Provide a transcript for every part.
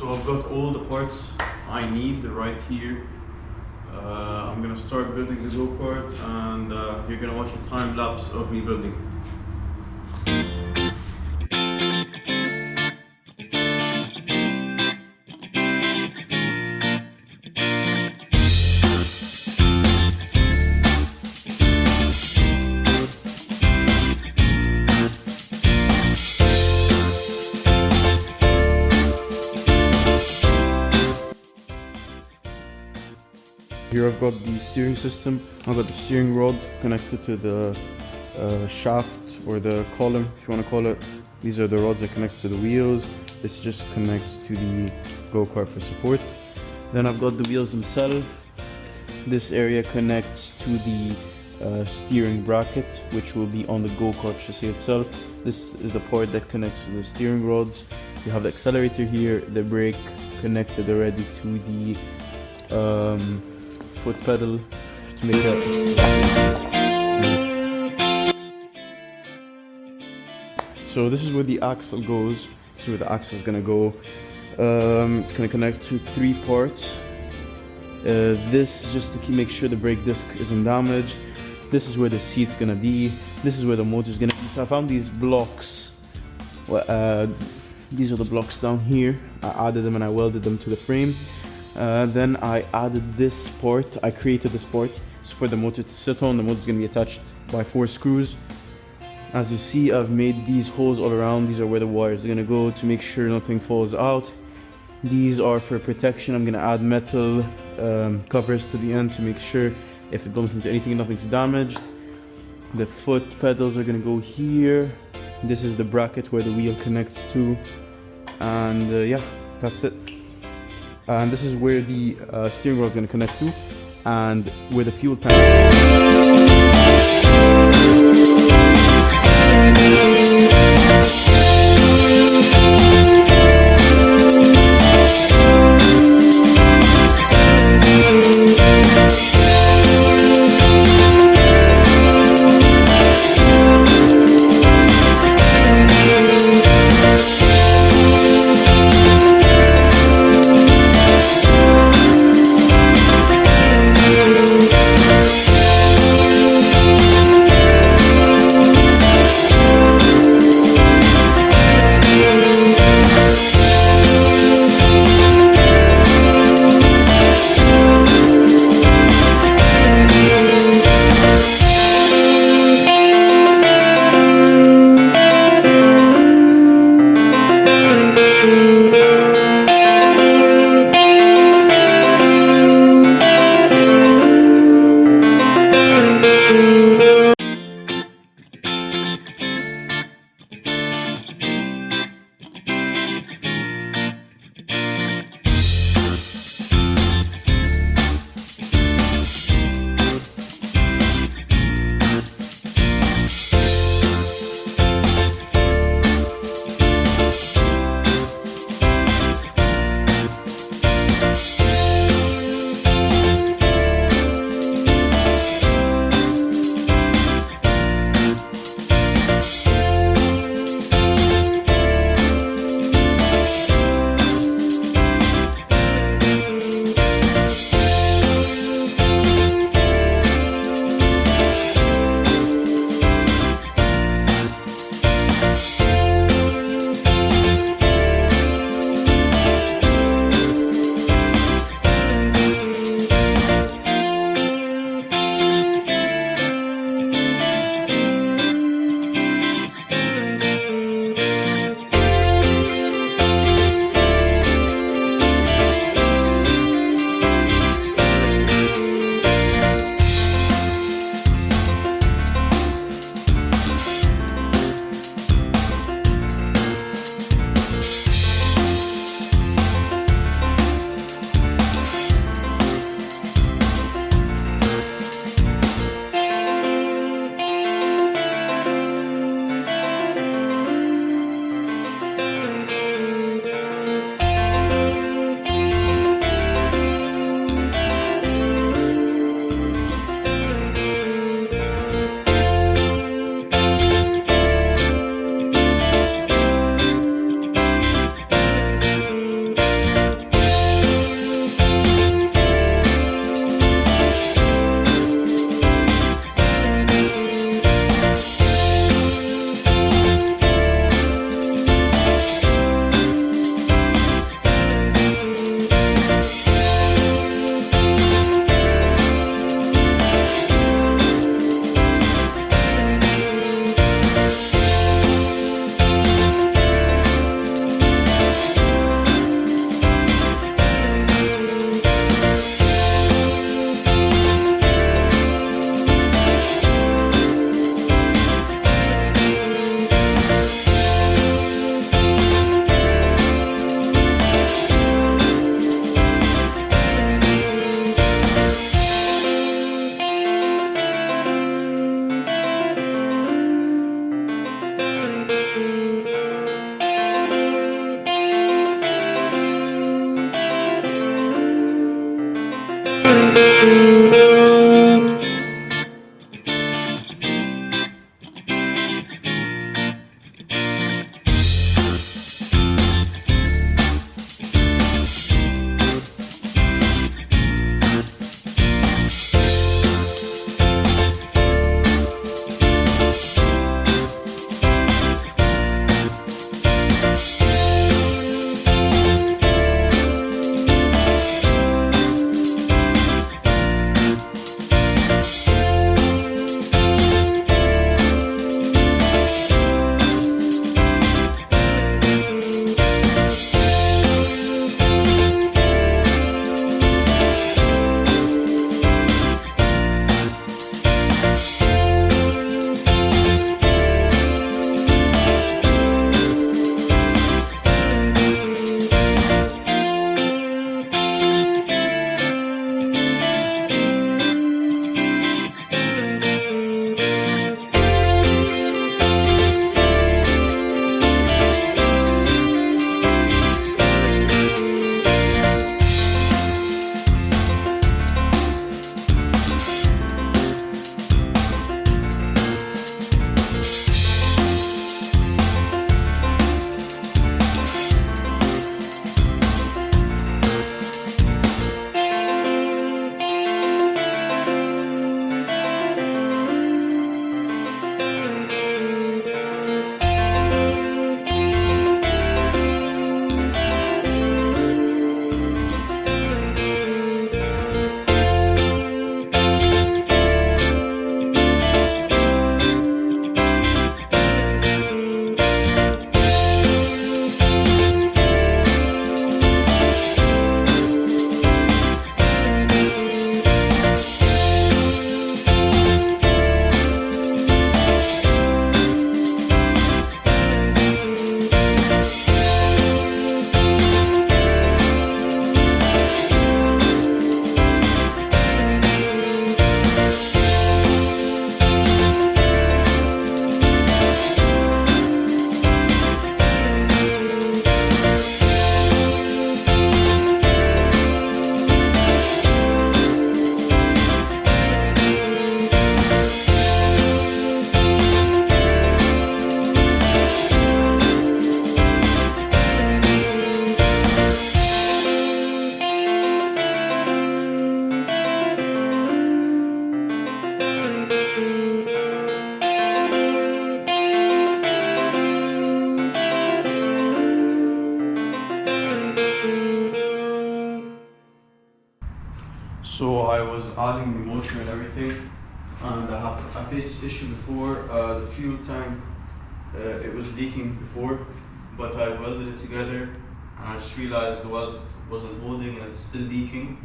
So I've got all the parts I need right here. I'm gonna start building the go-kart, and you're gonna watch a time lapse of me building it. Here I've got the steering system. I've got the steering rod connected to the shaft, or the column if you want to call it. These are the rods that connect to the wheels. This just connects to the go-kart for support. Then I've got the wheels themselves. This area connects to the steering bracket, which will be on the go-kart chassis itself. This is the part that connects to the steering rods. You have the accelerator here, the brake connected already to the foot pedal to make that. So this is where the axle goes. This is where the axle is gonna go. It's gonna connect to 3 parts. This is just to make sure the brake disc isn't damaged. This is where the seat's gonna be. This is where the motor's gonna be. So I found these blocks. These are the blocks down here. I added them and I welded them to the frame. Then I added this part. I created this part for the motor to sit on. The motor is going to be attached by 4 screws. As you see, I've made these holes all around. These are where the wires are going to go to make sure nothing falls out. These are for protection. I'm going to add metal covers to the end to make sure if it bumps into anything, nothing's damaged. The foot pedals are going to go here. This is the bracket where the wheel connects to. And yeah, that's it. And this is where the steering wheel is going to connect to, and where the fuel tank So I was adding the motor and everything, and I faced this issue before. The fuel tank, it was leaking before, but I welded it together, and I just realized the weld wasn't holding and it's still leaking.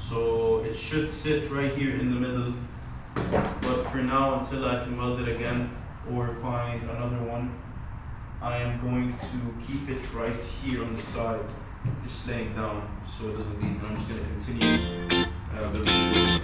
So it should sit right here in the middle, but for now, until I can weld it again or find another one, I am going to keep it right here on the side, just laying down so it doesn't leak. And I'm just going to continue building the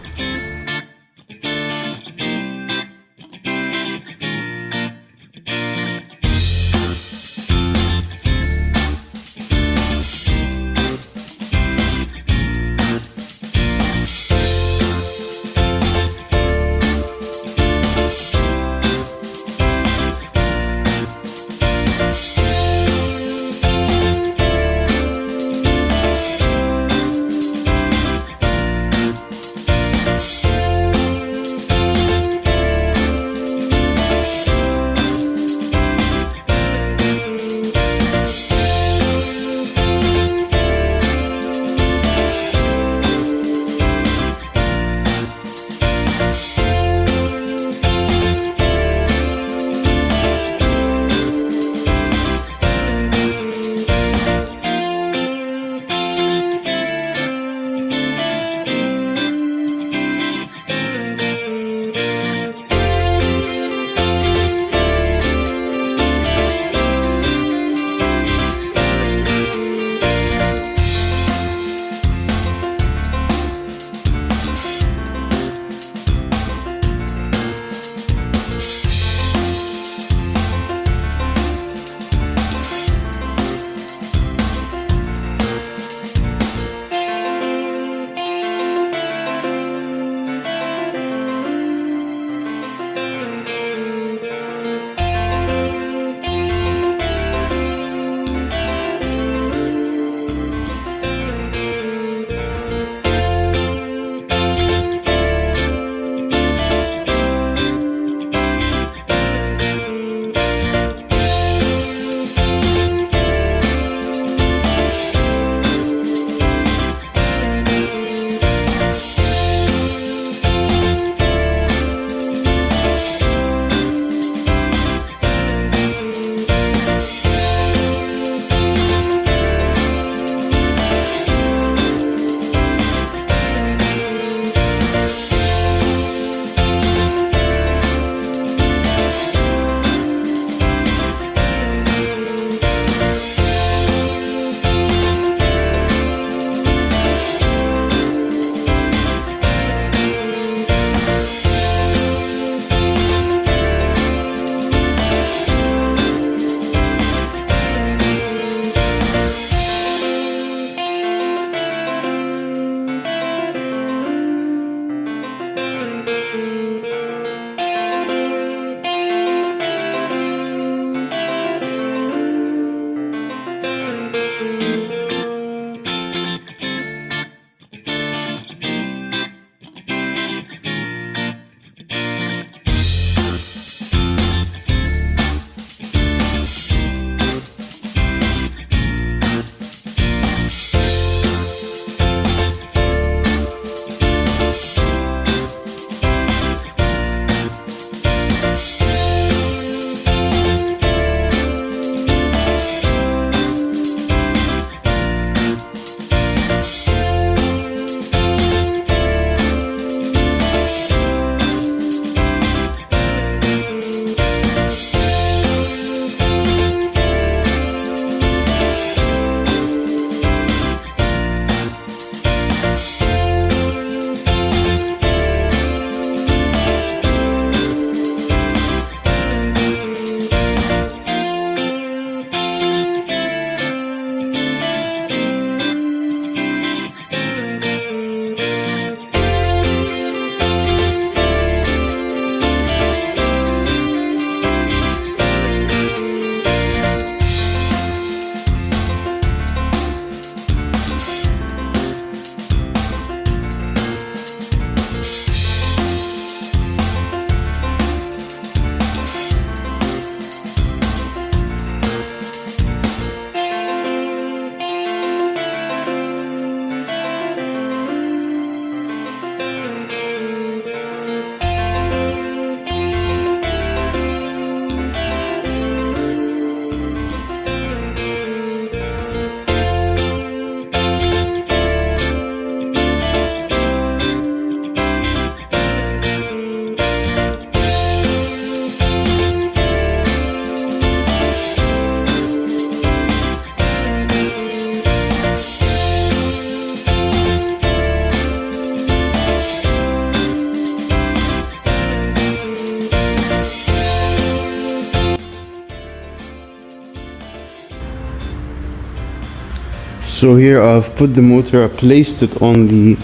So here I've put the motor, I placed it on the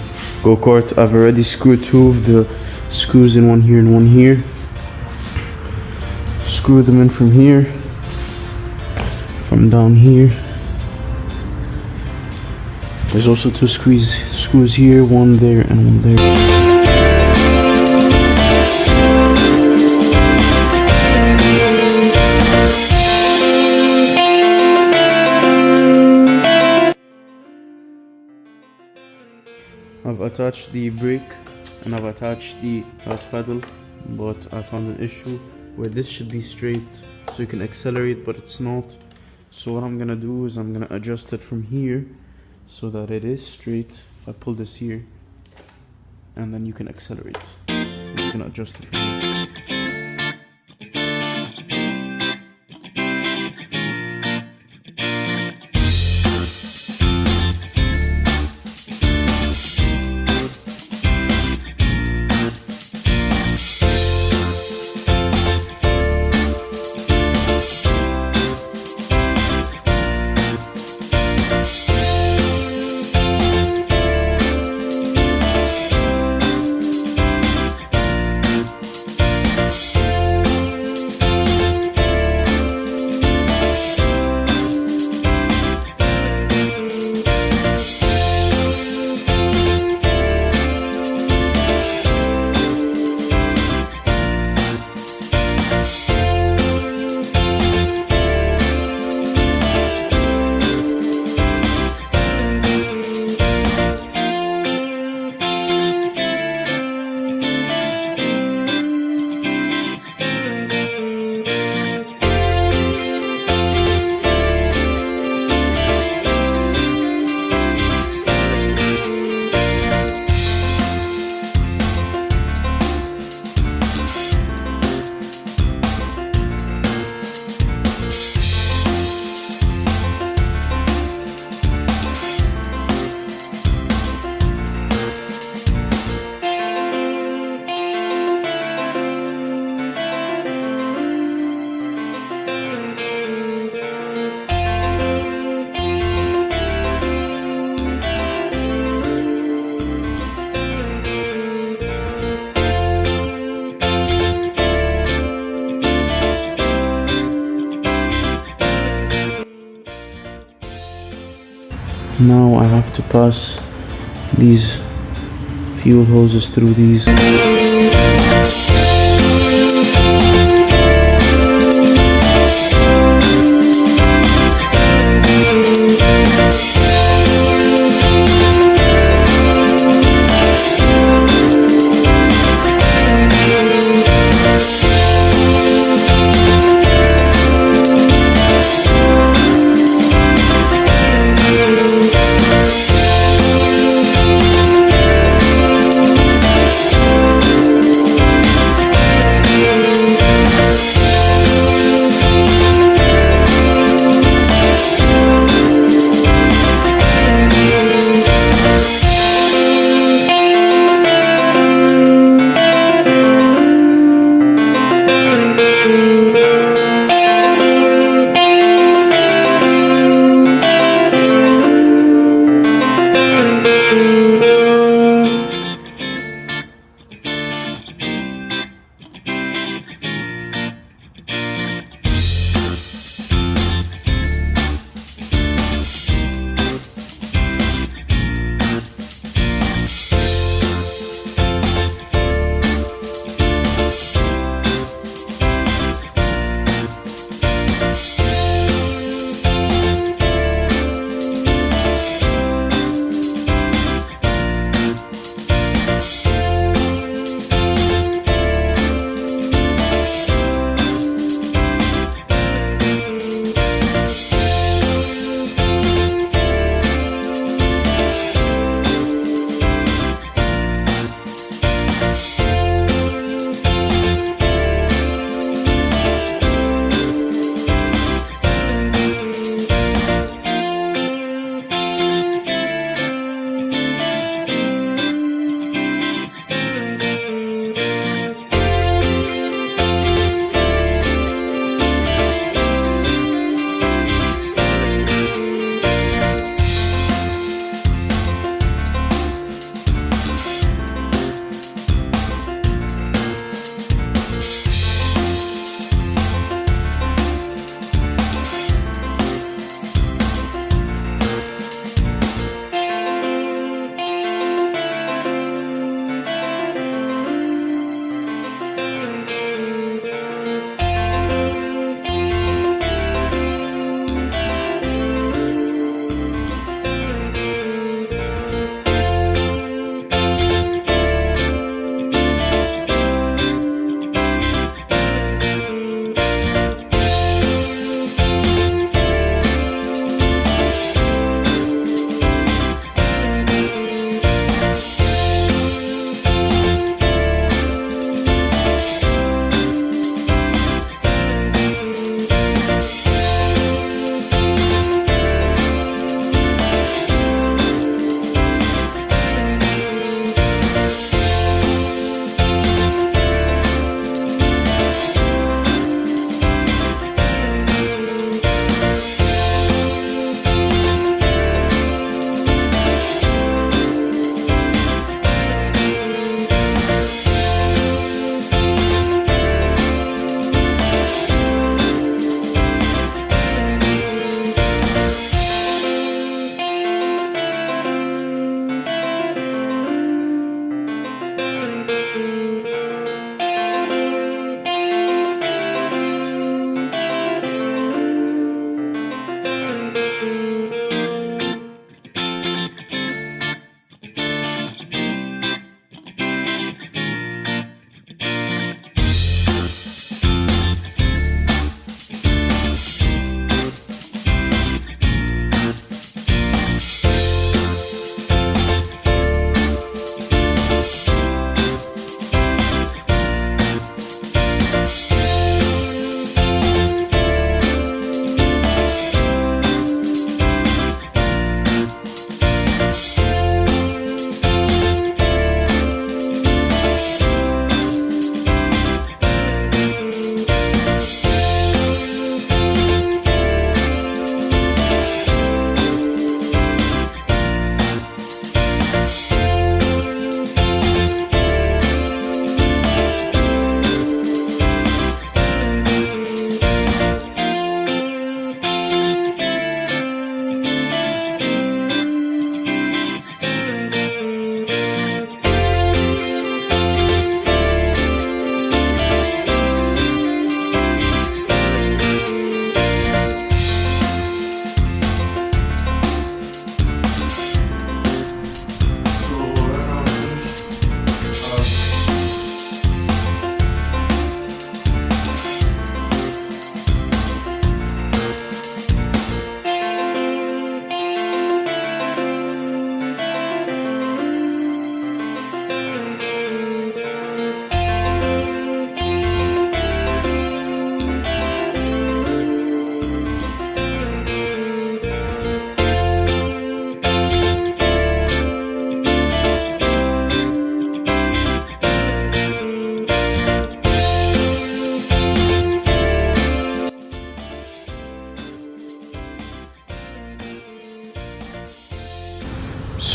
go-kart. I've already screwed two of the screws in, one here and one here. Screw them in from here, from down here. There's also two screws here, one there and one there. I've attached the brake and I've attached the gas pedal, but I found an issue where this should be straight so you can accelerate, but it's not. So what I'm gonna do is I'm gonna adjust it from here so that it is straight. I pull this here and then you can accelerate. So I'm just gonna adjust it from here. Now I have to pass these fuel hoses through these.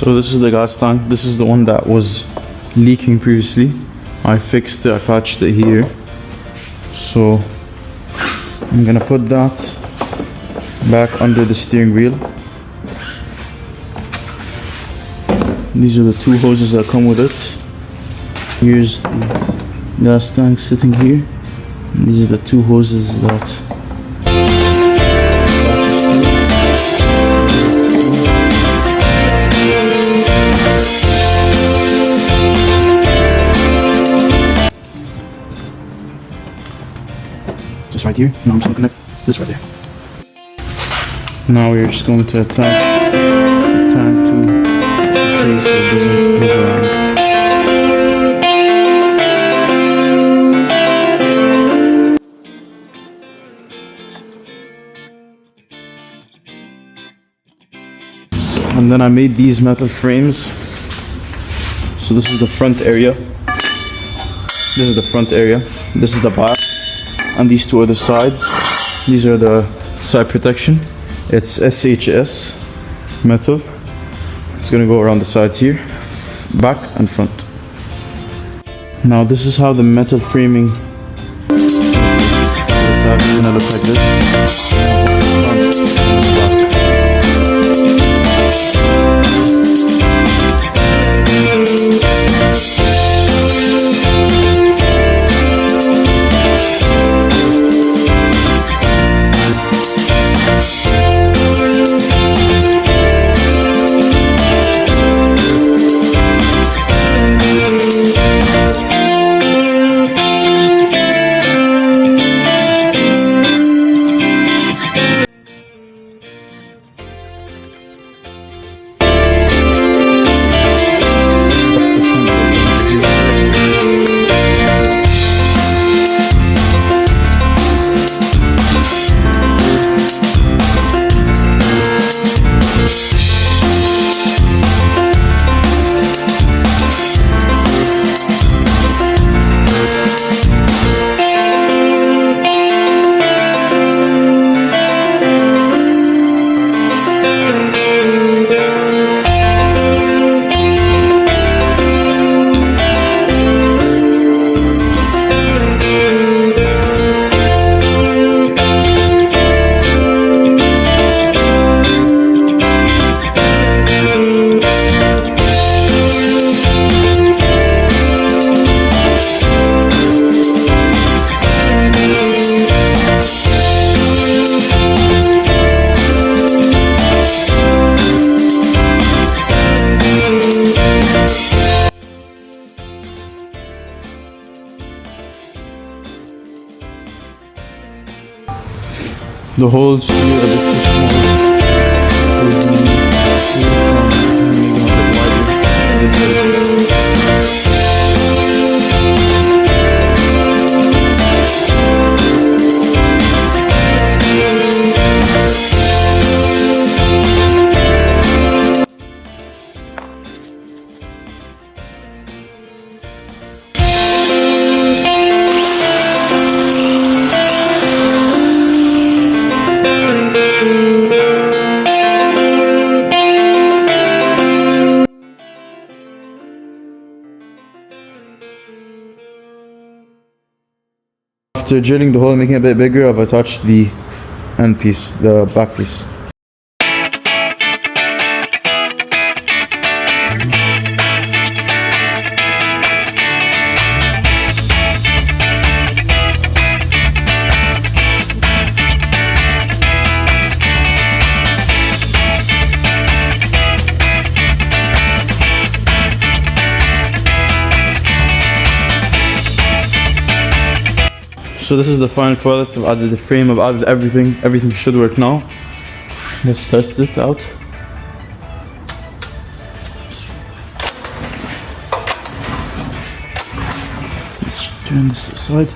So this is the gas tank. This is the one that was leaking previously. I fixed it, I patched it here. So I'm gonna put that back under the steering wheel. These are the two hoses that come with it. Here's the gas tank sitting here. And these are the two hoses that just right here. Now I'm just gonna connect this right there. Now we're just going to attach the tank to the face so it doesn't move around. And then I made these metal frames. So this is the front area. This is the front area. This is the back. And these two are the sides. These are the side protection. It's SHS metal. It's gonna go around the sides here, back and front. Now this is how the metal framing is gonna look like this. Front and back. The holes here are a bit too small. After drilling the hole and making it a bit bigger, I've attached the end piece, the back piece. So this is the final product. I've added the frame, I've added everything. Everything should work now. Let's test it out. Let's turn this aside.